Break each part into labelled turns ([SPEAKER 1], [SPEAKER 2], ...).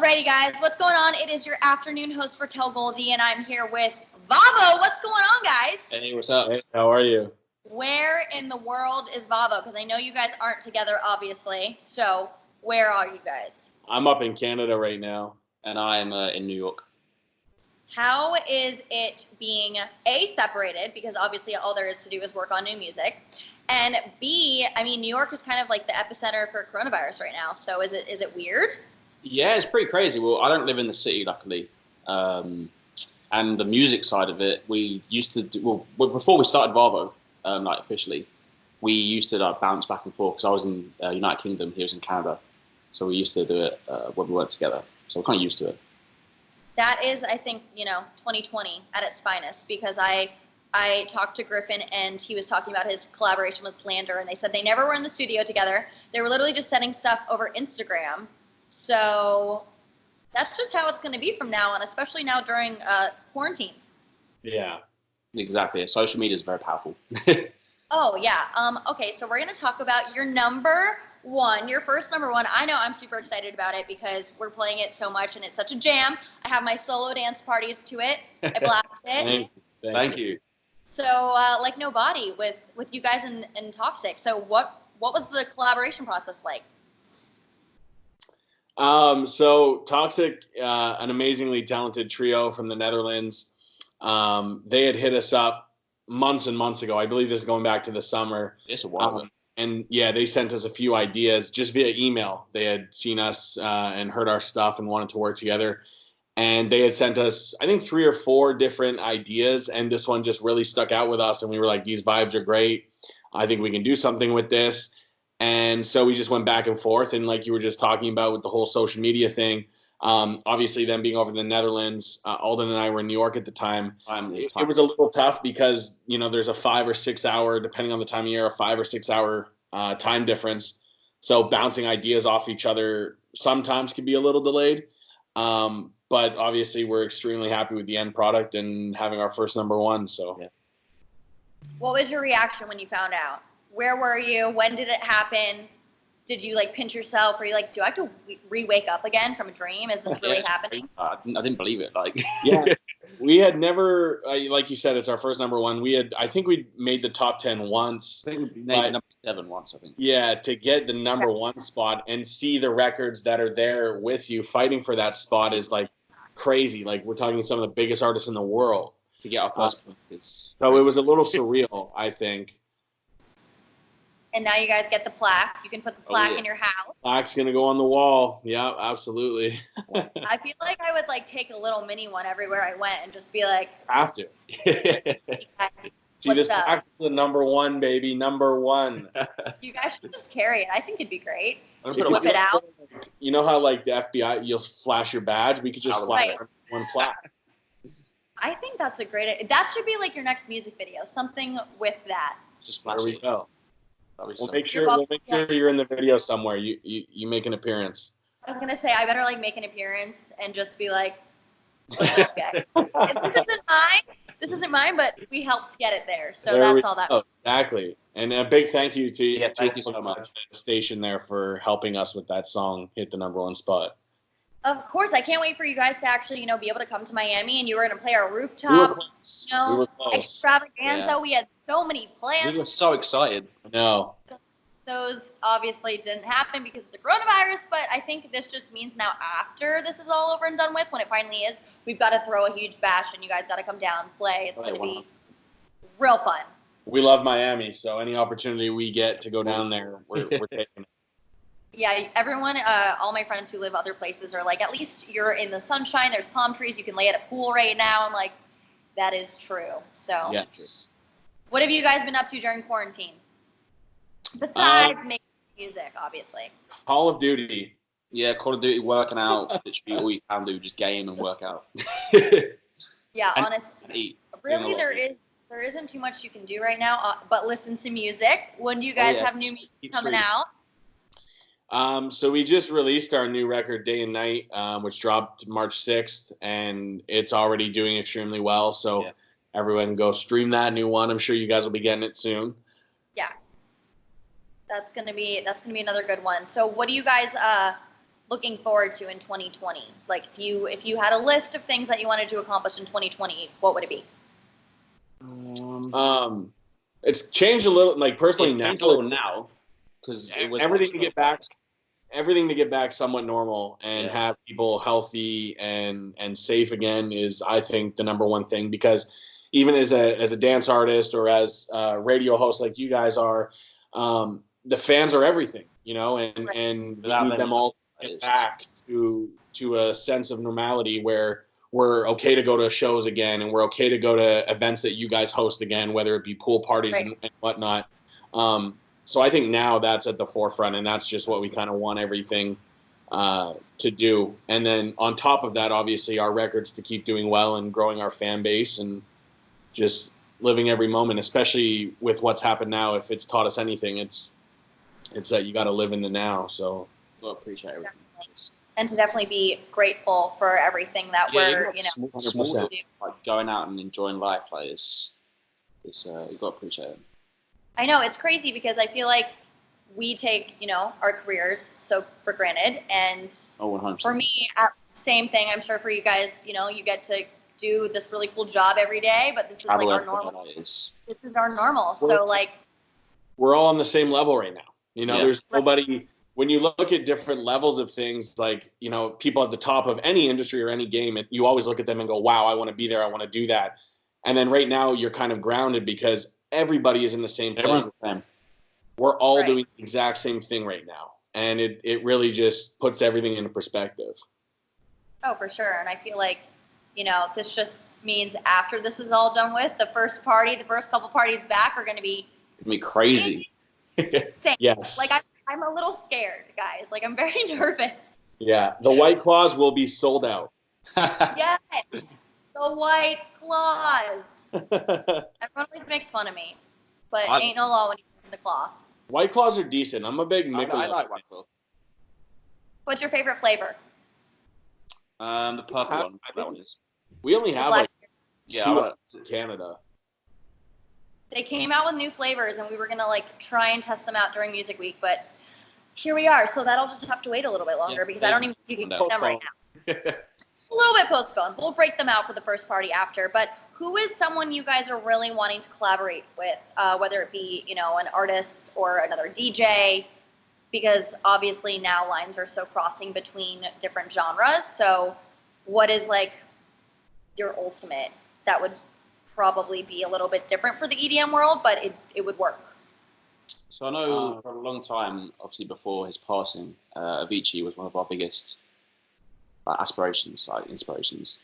[SPEAKER 1] Alrighty, guys, what's going on? It is your afternoon host, Racquel Goldy, and I'm here with VAVO. What's going on, guys?
[SPEAKER 2] Hey, what's up?
[SPEAKER 3] Hey, how are you?
[SPEAKER 1] Where in the world is VAVO? Because I know you guys aren't together, obviously. So where are you guys?
[SPEAKER 3] I'm up in Canada right now.
[SPEAKER 2] And I'm in New York.
[SPEAKER 1] How is it being A, separated, because obviously all there is to do is work on new music, and B, I mean, New York is kind of like the epicenter for coronavirus right now. So is it weird?
[SPEAKER 2] Yeah, it's pretty crazy. Well, I don't live in the city, luckily. And the music side of it, we used to do, well, before we started VAVO, like officially, we used to like bounce back and forth because I was in United Kingdom, he was in Canada. So we used to do it when we weren't together. So we're kind of used to it.
[SPEAKER 1] That is, I think, 2020 at its finest, because I talked to Griffin and he was talking about his collaboration with Slander, and they said they never were in the studio together. They were literally just sending stuff over Instagram. So that's just how it's going to be from now on, especially now during quarantine.
[SPEAKER 3] Yeah.
[SPEAKER 2] Exactly. Social media is very powerful.
[SPEAKER 1] Oh, yeah. Okay, so we're going to talk about your number one, your first number one. I know I'm super excited about it because we're playing it so much and it's such a jam. I have my solo dance parties to it. I blast it.
[SPEAKER 2] Thank you.
[SPEAKER 1] So, like Nobody with you guys in Talksick. So what was the collaboration process like?
[SPEAKER 3] So Talksick, an amazingly talented trio from the Netherlands. They had hit us up months and months ago. I believe this is going back to the summer.
[SPEAKER 2] It's a while.
[SPEAKER 3] And yeah, they sent us a few ideas just via email. They had seen us and heard our stuff and wanted to work together. And they had sent us, I think, 3 or 4 different ideas. And this one just really stuck out with us. And we were like, these vibes are great. I think we can do something with this. And so we just went back and forth. And like you were just talking about with the whole social media thing, obviously them being over in the Netherlands, Alden and I were in New York at the time. It was a little tough because, there's a 5 or 6 hour, depending on the time of year, a 5 or 6 hour time difference. So bouncing ideas off each other sometimes can be a little delayed. But obviously we're extremely happy with the end product and having our first number one. So yeah.
[SPEAKER 1] What was your reaction when you found out? Where were you? When did it happen? Did you pinch yourself? Or you do I have to re-wake up again from a dream? Is this really happening?
[SPEAKER 2] I didn't believe it.
[SPEAKER 3] Yeah, we had never, like you said, it's our first number one. I think we made the top 10 once.
[SPEAKER 2] I think we made number 7 once, I think.
[SPEAKER 3] Yeah, to get the number one spot and see the records that are there with you fighting for that spot is crazy. We're talking some of the biggest artists in the world.
[SPEAKER 2] To get our first point
[SPEAKER 3] so it was a little surreal, I think.
[SPEAKER 1] And now you guys get the plaque. You can put the plaque in your house.
[SPEAKER 3] Plaque's going to go on the wall. Yeah, absolutely.
[SPEAKER 1] I feel like I would take a little mini one everywhere I went and just be like.
[SPEAKER 3] Have to.
[SPEAKER 1] Hey guys,
[SPEAKER 3] see, this plaque is the number one, baby. Number one.
[SPEAKER 1] You guys should just carry it. I think it'd be great.
[SPEAKER 2] Just
[SPEAKER 1] whip it out.
[SPEAKER 3] You know how the FBI, you'll flash your badge? We could just flash one plaque.
[SPEAKER 1] I think that's a great. That should be your next music video. Something with that.
[SPEAKER 2] Just flash
[SPEAKER 3] There we
[SPEAKER 2] it.
[SPEAKER 3] go. We'll make sure you're in the video somewhere. You make an appearance.
[SPEAKER 1] I was gonna say I better make an appearance and just be like, what's up, guys? This isn't mine, but we helped get it there. So that's all that.
[SPEAKER 3] Oh, exactly. And a big thank you to
[SPEAKER 2] thank you so much.
[SPEAKER 3] The station there for helping us with that song hit the number one spot.
[SPEAKER 1] Of course, I can't wait for you guys to actually, be able to come to Miami, and you were going to play our rooftop,
[SPEAKER 3] we were close.
[SPEAKER 1] extravaganza. Yeah. We had so many plans.
[SPEAKER 2] We were so excited.
[SPEAKER 3] No.
[SPEAKER 1] Those obviously didn't happen because of the coronavirus, but I think this just means now after this is all over and done with, when it finally is, we've got to throw a huge bash, and you guys got to come down and play. It's going to be real fun.
[SPEAKER 3] We love Miami, so any opportunity we get to go down there, we're taking it.
[SPEAKER 1] Yeah, everyone, all my friends who live other places are at least you're in the sunshine, there's palm trees, you can lay at a pool right now. I'm like, that is true. So,
[SPEAKER 3] yes.
[SPEAKER 1] What have you guys been up to during quarantine? Besides making music, obviously.
[SPEAKER 3] Call of Duty.
[SPEAKER 2] Yeah, Call of Duty, working out. Literally all you can do, just game and work out.
[SPEAKER 1] Yeah,
[SPEAKER 2] and
[SPEAKER 1] honestly, really there isn't too much you can do right now, but listen to music. When do you guys have new music coming out?
[SPEAKER 3] So we just released our new record, Day and Night, which dropped March 6th, and it's already doing extremely well. So everyone can go stream that new one. I'm sure you guys will be getting it soon.
[SPEAKER 1] Yeah. That's gonna be another good one. So what do you guys looking forward to in 2020? Like if you had a list of things that you wanted to accomplish in 2020, what would it be?
[SPEAKER 3] It's changed a little. Like personally,
[SPEAKER 2] now because it was
[SPEAKER 3] everything to get back. Everything to get back somewhat normal and have people healthy and safe again is, I think, the number one thing. Because even as a dance artist or as a radio host like you guys are, the fans are everything, and we need them all to get back to a sense of normality where we're okay to go to shows again and we're okay to go to events that you guys host again, whether it be pool parties and whatnot. So I think now that's at the forefront, and that's just what we kind of want everything to do. And then on top of that, obviously, our records to keep doing well and growing our fan base and just living every moment, especially with what's happened now. If it's taught us anything, it's that you got to live in the now. So
[SPEAKER 2] I appreciate everything.
[SPEAKER 1] And to definitely be grateful for everything that we're,
[SPEAKER 2] small, like going out and enjoying life. Like it's you got to appreciate it.
[SPEAKER 1] I know it's crazy because I feel like we take, our careers so for granted. And
[SPEAKER 2] 100%.
[SPEAKER 1] For me, same thing. I'm sure for you guys, you get to do this really cool job every day, but this is like our normal. This is our normal. So like,
[SPEAKER 3] we're all on the same level right now. There's nobody. When you look at different levels of things, like, people at the top of any industry or any game, you always look at them and go, wow, I want to be there. I want to do that. And then right now you're kind of grounded because everybody is in the same place. We're all doing the exact same thing right now. And it really just puts everything into perspective.
[SPEAKER 1] Oh, for sure. And I feel like, this just means after this is all done with, the first couple parties back are going to be
[SPEAKER 2] crazy.
[SPEAKER 3] Yes.
[SPEAKER 1] Like I'm a little scared, guys. Like I'm very nervous.
[SPEAKER 3] Yeah. The White Claws will be sold out.
[SPEAKER 1] Yes. The White Claws. Everyone always makes fun of me, but ain't no law when you in the claw.
[SPEAKER 3] White Claws are decent. I'm a big Michelob.
[SPEAKER 2] I like White Claw.
[SPEAKER 1] What's your favorite flavor?
[SPEAKER 2] The purple one. That one is.
[SPEAKER 3] We only have two in Canada.
[SPEAKER 1] They came out with new flavors, and we were gonna try and test them out during Music Week, but here we are. So that'll just have to wait a little bit longer because I don't even think you can get them right now. A little bit postponed. We'll break them out for the first party after. But who is someone you guys are really wanting to collaborate with, whether it be, an artist or another DJ? Because obviously now lines are so crossing between different genres. So what is your ultimate that would probably be a little bit different for the EDM world, but it would work?
[SPEAKER 2] So I know for a long time, obviously before his passing, Avicii was one of our biggest aspirations, inspirations.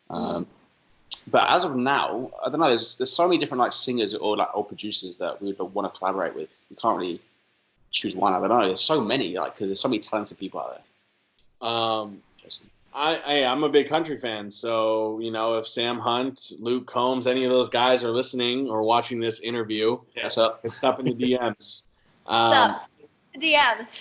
[SPEAKER 2] But as of now, I don't know. There's so many different singers or producers that we would want to collaborate with. You can't really choose one. I don't know. There's so many because there's so many talented people out there.
[SPEAKER 3] I'm a big country fan, so if Sam Hunt, Luke Combs, any of those guys are listening or watching this interview,
[SPEAKER 2] it's up
[SPEAKER 3] in the DMs.
[SPEAKER 1] DMs.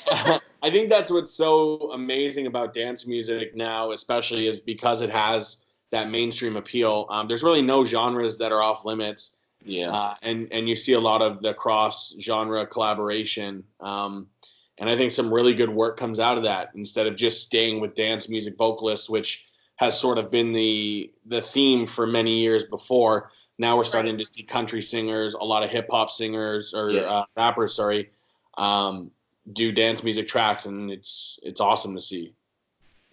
[SPEAKER 3] I think that's what's so amazing about dance music now, especially, is because it has that mainstream appeal. There's really no genres that are off limits.
[SPEAKER 2] Yeah.
[SPEAKER 3] And you see a lot of the cross-genre collaboration. And I think some really good work comes out of that instead of just staying with dance music vocalists, which has sort of been the theme for many years before. Now we're starting to see country singers, a lot of hip-hop singers or rappers, do dance music tracks, and it's awesome to see.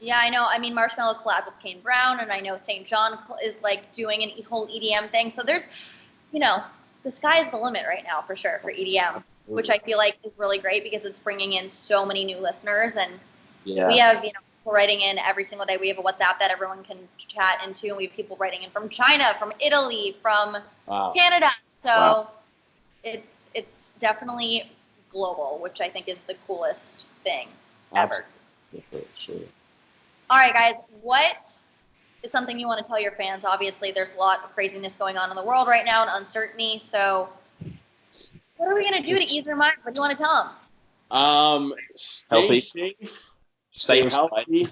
[SPEAKER 1] Yeah, I know. I mean, Marshmello collabed with Kane Brown, and I know St. John is doing a whole EDM thing. So there's, the sky is the limit right now for sure for EDM, which I feel like is really great because it's bringing in so many new listeners. And we have, people writing in every single day. We have a WhatsApp that everyone can chat into, and we have people writing in from China, from Italy, from Canada. So it's definitely global, which I think is the coolest thing ever.
[SPEAKER 2] For sure.
[SPEAKER 1] All right, guys, what is something you want to tell your fans? Obviously, there's a lot of craziness going on in the world right now and uncertainty. So what are we going to do to ease their mind? What do you want to tell them?
[SPEAKER 3] Stay safe. Stay healthy.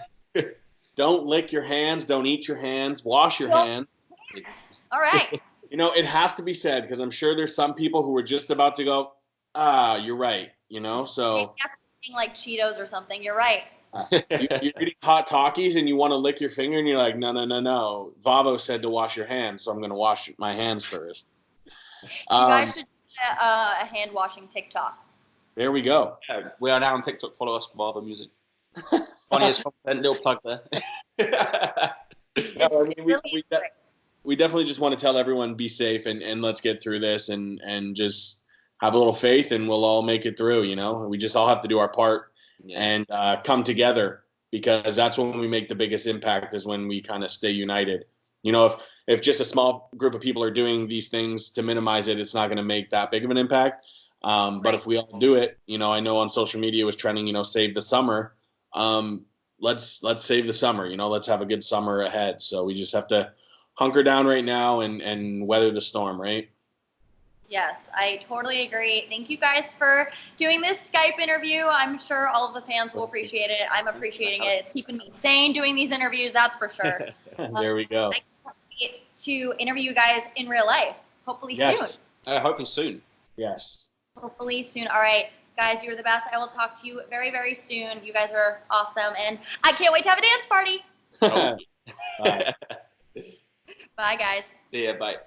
[SPEAKER 3] Don't lick your hands. Don't eat your hands. Wash your hands.
[SPEAKER 1] All right.
[SPEAKER 3] It has to be said because I'm sure there's some people who are just about to go, you're right, so.
[SPEAKER 1] Like Cheetos or something. You're right.
[SPEAKER 3] You're eating hot Takis and you want to lick your finger and you're like, no, no, no, no. VAVO said to wash your hands, so I'm going to wash my hands first.
[SPEAKER 1] You guys should do a hand washing TikTok.
[SPEAKER 3] There we go.
[SPEAKER 2] Yeah, we are now on TikTok. Follow us, VAVO Music. Funniest content, little plug there.
[SPEAKER 3] No, I mean, we definitely just want to tell everyone be safe and let's get through this and just have a little faith and we'll all make it through. You know, we just all have to do our part and come together, because that's when we make the biggest impact, is when we kind of stay united. You know, if just a small group of people are doing these things to minimize it, it's not going to make that big of an impact. But if we all do it, you know, I know on social media it was trending, you know, save the summer. Let's save the summer, you know, let's have a good summer ahead. So we just have to hunker down right now and weather the storm, right?
[SPEAKER 1] Yes, I totally agree. Thank you guys for doing this Skype interview. I'm sure all of the fans will appreciate it. I'm appreciating it. It's keeping me sane doing these interviews, that's for sure.
[SPEAKER 3] There we go.
[SPEAKER 1] I can't wait to interview you guys in real life, hopefully soon.
[SPEAKER 2] Hopefully soon.
[SPEAKER 3] Yes.
[SPEAKER 1] Hopefully soon. All right, guys, you're the best. I will talk to you very, very soon. You guys are awesome, and I can't wait to have a dance party.
[SPEAKER 3] Bye.
[SPEAKER 1] Bye, guys.
[SPEAKER 2] Yeah, bye.